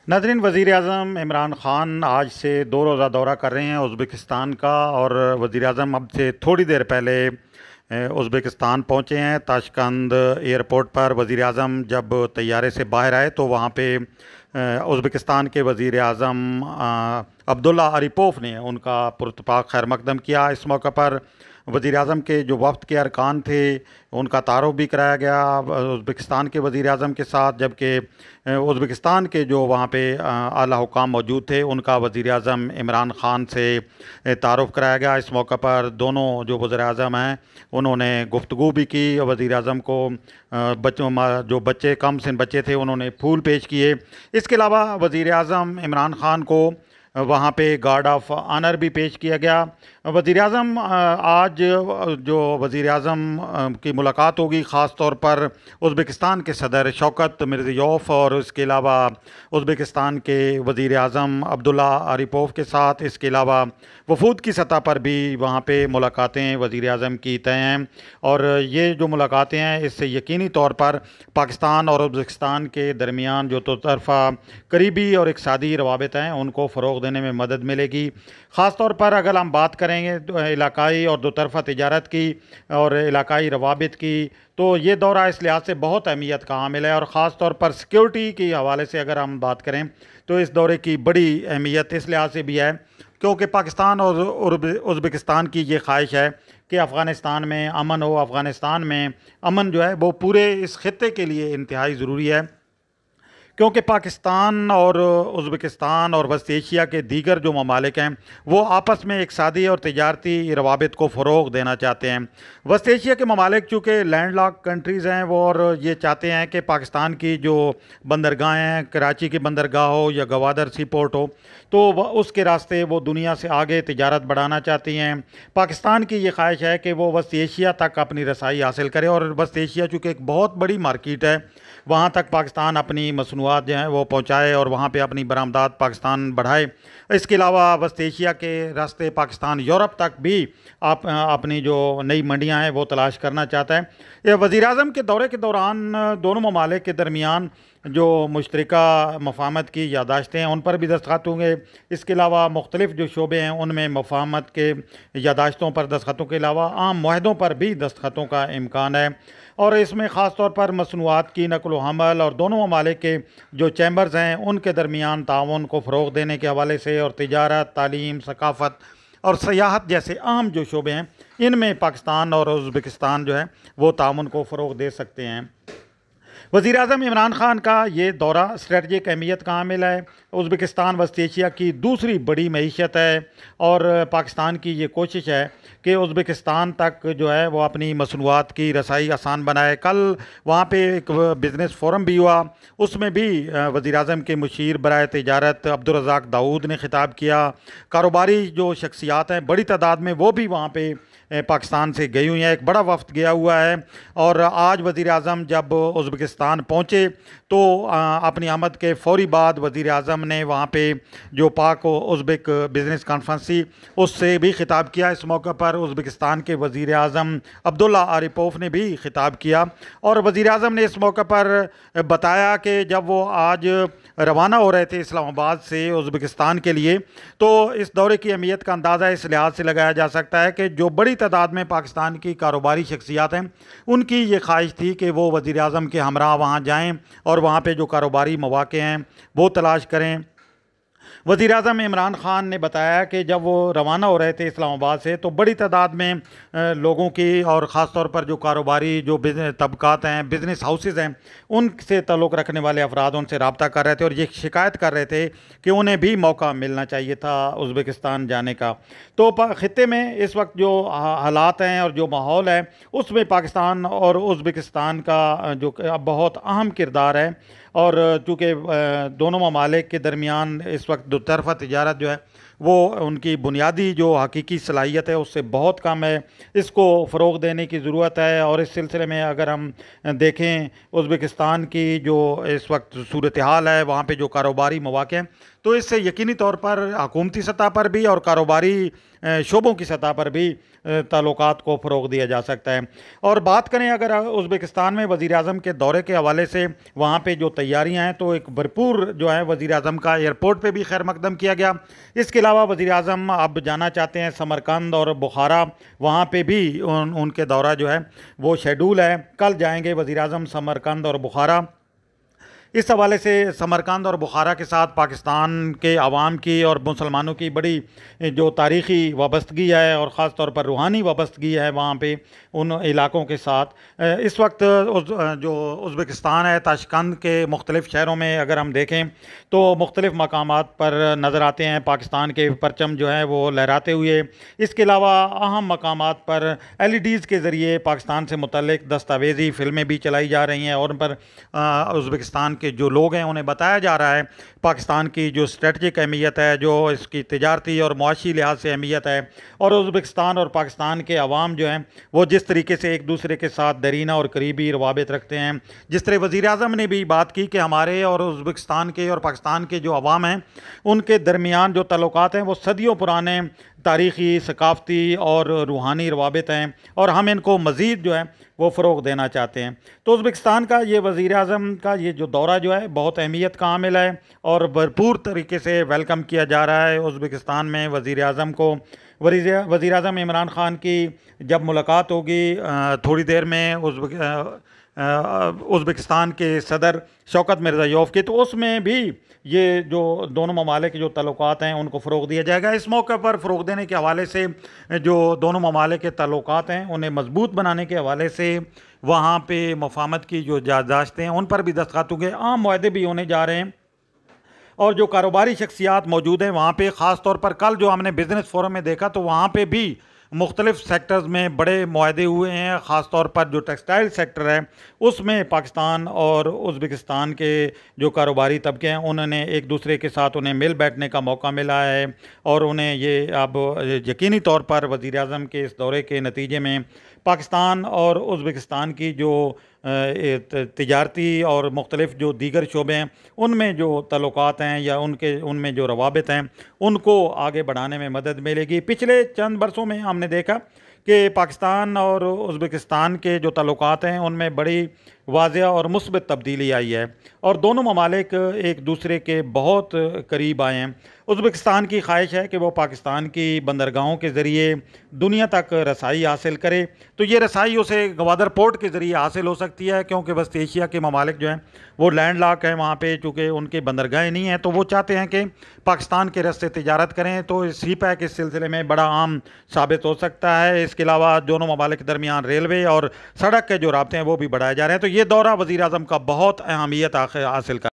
नाज़रीन, वज़ीर-ए-आज़म इमरान ख़ान आज से 2 रोज़ा दौरा कर रहे हैं उज़्बेकिस्तान का। और वज़ीर-ए-आज़म अब से थोड़ी देर पहले उज़्बेकिस्तान पहुंचे हैं। ताशकंद एयरपोर्ट पर वज़ीर-ए-आज़म जब तैयारे से बाहर आए तो वहां पे उज़्बेकिस्तान के वज़ीर-ए-आज़म अब्दुल्ला अरीपोव ने उनका पुरतपाक खैर मकदम किया। इस मौके पर वज़ीर-ए-आज़म के जो वफ़द के अरकान थे उनका तारुफ भी कराया गया उज़्बेकिस्तान के वज़ीर-ए-आज़म के साथ, जबकि उज़्बेकिस्तान के जो वहाँ पे आला हुकाम मौजूद थे उनका वज़ीर-ए-आज़म इमरान ख़ान से तारुफ कराया गया। इस मौके पर दोनों जो वज़ीर-ए-आज़म हैं उन्होंने गुफ्तगू भी की। वज़ीर-ए-आज़म को जो बच्चे कम सिन बच्चे थे उन्होंने फूल पेश किए। इसके अलावा वज़ीर-ए-आज़म इमरान ख़ान को वहाँ पे गार्ड ऑफ ऑनर भी पेश किया गया। वज़ीर-ए-आज़म आज जो वज़ीर-ए-आज़म की मुलाकात होगी ख़ास तौर पर उज़्बेकिस्तान के सदर शौकत मिर्ज़ियोयेव और इसके अलावा उज़्बेकिस्तान के वज़ीर-ए-आज़म अब्दुल्ला अरीपोव के साथ, इसके अलावा वफूद की सतह पर भी वहाँ पे मुलाकातें वज़ीर-ए-आज़म की तय हैं। और ये जो मुलाकातें हैं इससे यकीनी तौर पर पाकिस्तान और उज़्बेकिस्तान के दरमियान जो दो तरफ़ा करीबी और इक़्तिसादी रवाबित हैं उनको फ़रोग़ देने में मदद मिलेगी। ख़ास तौर पर अगर हम बात करेंगे तो इलाकाई और दो तरफ़ा तिजारत की और इलाकाई रवाबित की, तो ये दौरा इस लिहाज से बहुत अहमियत का हामिल है। और ख़ास तौर पर सिक्योरिटी के हवाले से अगर हम बात करें तो इस दौरे की बड़ी अहमियत इस लिहाज से भी है क्योंकि पाकिस्तान और उज़्बेकिस्तान की ये ख्वाहिश है कि अफ़गानिस्तान में अमन हो। अफ़गानिस्तान में अमन जो है वो पूरे इस खित्ते के लिए इंतहाई ज़रूरी है, क्योंकि पाकिस्तान और उज़्बेकिस्तान और वस्त एशिया के दीगर जो ममालिक हैं वो आपस में इक़्तिसादी और तिजारती रवाबित को फ़रोग़ देना चाहते हैं। वस्त एशिया के ममालिक चूँकि लैंड लॉक कंट्रीज़ हैं वो, और ये चाहते हैं कि पाकिस्तान की जो बंदरगाहें हैं, कराची की बंदरगाह हो या गवादर सी पोर्ट हो, तो उसके रास्ते वो दुनिया से आगे तिजारत बढ़ाना चाहती हैं। पाकिस्तान की ये ख्वाहिश है कि वो वस्त एशिया तक अपनी रसाई हासिल करे, और वस्त एशिया चूँकि एक बहुत बड़ी मार्केट है, वहाँ तक पाकिस्तान अपनी मसनूआत जो हैं वो पहुँचाए और वहाँ पे अपनी बरामदात पाकिस्तान बढ़ाए। इसके अलावा वस्त एशिया के रास्ते पाकिस्तान यूरोप तक भी अपनी जो नई मंडियाँ हैं वो तलाश करना चाहता है। ये वज़ीर-ए-आज़म के दौरे के दौरान दोनों ममालिक के दरमियान जो मुश्तरका मफ़ाहमत की यादाश्तें हैं उन पर भी दस्तखत होंगे। इसके अलावा मुख्तलिफ़ जो शोबे हैं उनमें मफ़ाहमत के यादाश्तों पर दस्तखतों के अलावा आम मुआहदों पर भी दस्तखतों का इम्कान है। और इसमें ख़ास तौर पर मसनूआत की नक़ल व हमल और दोनों ममालिक के जो चैम्बर्स हैं उनके दरमियान ताउन को फ़रोग़ देने के हवाले से, और तिजारत, तालीम, सकाफ़त और सियाहत जैसे अहम जो शोबे हैं इनमें पाकिस्तान और उज़्बेकिस्तान जो है वो ताउन को फ़रोग़ दे सकते हैं। वज़ीर-ए-आज़म इमरान ख़ान का ये दौरा स्ट्रेटजिक अहमियत का हामिल है। उज़्बेकिस्तान वस्त एशिया की दूसरी बड़ी मईशत है, और पाकिस्तान की ये कोशिश है कि उज़्बेकिस्तान तक जो है वो अपनी मसनूआत की रसाई आसान बनाए। कल वहाँ पे एक बिज़नेस फ़ोरम भी हुआ, उसमें भी वज़ीर-ए-आज़म के मुशीर बराए तिजारत अब्दुर्रज़ाक दाऊद ने ख़िताब किया। कारोबारी जो शख्सियात हैं बड़ी तादाद में वो भी वहाँ पे पाकिस्तान से गई हुई हैं, एक बड़ा वफ़द गया हुआ है। और आज वज़ीर-ए-आज़म जब उज़्बेकिस्तान पहुँचे तो अपनी आमद के फ़ौरी बाद वज़ीर-ए-आज़म ने वहाँ पे जो पाक उज़्बेक बिज़नेस कॉन्फ्रेंस थी उससे भी ख़िताब किया। इस मौके पर उज़्बेकिस्तान के वज़ीर-ए-आज़म अब्दुल्ला अरीपोव ने भी ख़िताब किया, और वज़ीर-ए-आज़म ने इस मौके पर बताया कि जब वो आज रवाना हो रहे थे इस्लामाबाद से उज़्बेकिस्तान के लिए, तो इस दौरे की अहमियत का अंदाज़ा इस लिहाज से लगाया जा सकता है कि जो बड़ी तादाद में पाकिस्तान की कारोबारी शख्सियात हैं उनकी ये ख्वाहिश थी कि वो वज़ीर-ए-आज़म के हमरा वहाँ जाएँ और वहाँ पे जो कारोबारी मौक़े हैं वो तलाश करें। वज़ीर-ए-आज़म इमरान ख़ान ने बताया कि जब वो रवाना हो रहे थे इस्लामाबाद से तो बड़ी तादाद में लोगों की, और ख़ास तौर पर जो कारोबारी जो तबक़ात हैं, बिज़नेस हाउसेज़ हैं, उनसे ताल्लुक़ रखने वाले अफराद उनसे रब्ता कर रहे थे और ये शिकायत कर रहे थे कि उन्हें भी मौका मिलना चाहिए था उज़्बेकिस्तान जाने का। तो ख़ित्ते में इस वक्त जो हालात हैं और जो माहौल है उसमें पाकिस्तान और उज़्बेकिस्तान का जो बहुत अहम किरदार है। और चूँकि दोनों ममालिक के दरमियान इस वक्त दो तरफ़ा तिजारत जो है वो उनकी बुनियादी जो हकीकी सलाहियत है उससे बहुत कम है। इसको फ़रोग़ देने की ज़रूरत है। और इस सिलसिले में अगर हम देखें उज़्बेकिस्तान की जो इस वक्त सूरत हाल है, वहाँ पे जो कारोबारी मौक़े हैं, तो इससे यकीनी तौर पर हुकूमती सतह पर भी और कारोबारी शोबों की सतह पर भी ताल्लुकात को फ़रोग़ दिया जा सकता है। और बात करें अगर उज़्बेकिस्तान में वज़ीर आज़म के दौरे के हवाले से वहाँ पे जो तैयारियां हैं, तो एक भरपूर जो है वज़ीर आज़म का एयरपोर्ट पे भी खैर मकदम किया गया। इसके अलावा वज़ीर आज़म अब जाना चाहते हैं समरकंद और बुखारा, वहाँ पे भी उनके दौरा जो है वो शेड्यूल है। कल जाएंगे वज़ीर आज़म समरकंद और बुखारा। इस हवाले से समरकंद और बुखारा के साथ पाकिस्तान के अवाम की और मुसलमानों की बड़ी जो तारीख़ी वाबस्तगी है और ख़ास तौर पर रूहानी वाबस्तगी है वहाँ पे उन इलाक़ों के साथ। इस वक्त जो उज़्बेकिस्तान है, ताशकंद के मुख्तलिफ़ शहरों में अगर हम देखें तो मुख्तलिफ़ मकामात पर नज़र आते हैं पाकिस्तान के परचम जो है वो लहराते हुए। इसके अलावा अहम मकामात पर LEDs के ज़रिए पाकिस्तान से मुतल्लिक़ दस्तावेज़ी फ़िल्में भी चलाई जा रही हैं और उन पर उज़्बेकिस्तान के जो लोग हैं उन्हें बताया जा रहा है पाकिस्तान की जो स्ट्रेटजिक अहमियत है, जो इसकी तिजारती और मुआशी लिहाज से अहमियत है, और उज़्बेकिस्तान और पाकिस्तान के अवाम जो हैं वो जिस तरीके से एक दूसरे के साथ दरीना और करीबी रवाबित रखते हैं। जिस तरह वज़ीर आज़म ने भी बात की कि हमारे और उज़्बेकिस्तान के और पाकिस्तान के जो अवाम हैं उनके दरमियान जो ताल्लुकात हैं वो सदियों पुराने तारीख़ी, सकाफ़ती और रूहानी रवाबित हैं और हम इनको मज़ीद जो है वो फ़रोग़ देना चाहते हैं। तो उज़्बेकिस्तान का ये वज़ीर आज़म का ये जो दौरा जो है बहुत अहमियत का हामिल है और भरपूर तरीके से वेलकम किया जा रहा है उज़्बेकिस्तान में वज़ीर आज़म को। वज़ीर आज़म इमरान ख़ान की जब मुलाकात होगी थोड़ी देर में उज़्बेकिस्तान के सदर शौकत मिर्ज़ायोव की, तो उसमें भी ये जो दोनों ममालिक के जो ताल्लुकात हैं उनको फ़रोग़ दिया जाएगा। इस मौके पर फ़रोग़ देने के हवाले से जो दोनों ममालिक के ताल्लुकात हैं उन्हें मजबूत बनाने के हवाले से वहाँ पे मफ़ाहमत की जो याददाश्तें हैं उन पर भी दस्तख़त होंगे। आम मुआहदे भी होने जा रहे हैं और जो कारोबारी शख्सियात मौजूद हैं वहाँ पे ख़ास तौर पर कल जो हमने बिज़नेस फोरम में देखा तो वहाँ पे भी मुख्तलिफ़ सेक्टर्स में बड़े मुआहदे हुए हैं। ख़ास तौर पर जो टेक्सटाइल सेक्टर है उसमें पाकिस्तान और उज़्बेकिस्तान के जो कारोबारी तबके हैं उन्होंने एक दूसरे के साथ उन्हें मिल बैठने का मौका मिला है और उन्हें ये अब यकीनी तौर पर वज़ीर आज़म के इस दौरे के नतीजे में पाकिस्तान और उज़्बेकिस्तान की जो तिजारती और मुख्तलिफ़ जो दीगर शोबे हैं उनमें जो ताल्लुकात हैं या उनमें जो रवाबित हैं उनको आगे बढ़ाने में मदद मिलेगी। पिछले चंद बरसों में हमने देखा कि पाकिस्तान और उज़्बेकिस्तान के जो ताल्लुकात हैं उनमें बड़ी वाज़िया और मुस्बत तब्दीली आई है और दोनों ममालिक एक दूसरे के बहुत करीब आए हैं। उज़्बेकिस्तान की ख्वाहिश है कि वो पाकिस्तान की बंदरगाहों के ज़रिए दुनिया तक रसाई हासिल करे, तो ये रसाई उसे गवादर पोर्ट के ज़रिए हासिल हो सकती है क्योंकि वस्त एशिया के ममालिक जो हैं वो लैंड लॉक हैं वहाँ पे, चूँकि उनकी बंदरगाहें नहीं हैं तो वो चाहते हैं कि पाकिस्तान के रस्ते तिजारत करें। तो इस सी पैक इस सिलसिले में बड़ा आम साबित हो सकता है। इसके अलावा दोनों ममालिक के दरमियान रेलवे और सड़क के जो राब्ते हैं वो भी बढ़ाए जा रहे हैं। तो ये दौरा वज़ीर आज़म का बहुत अहमियत हासिल कर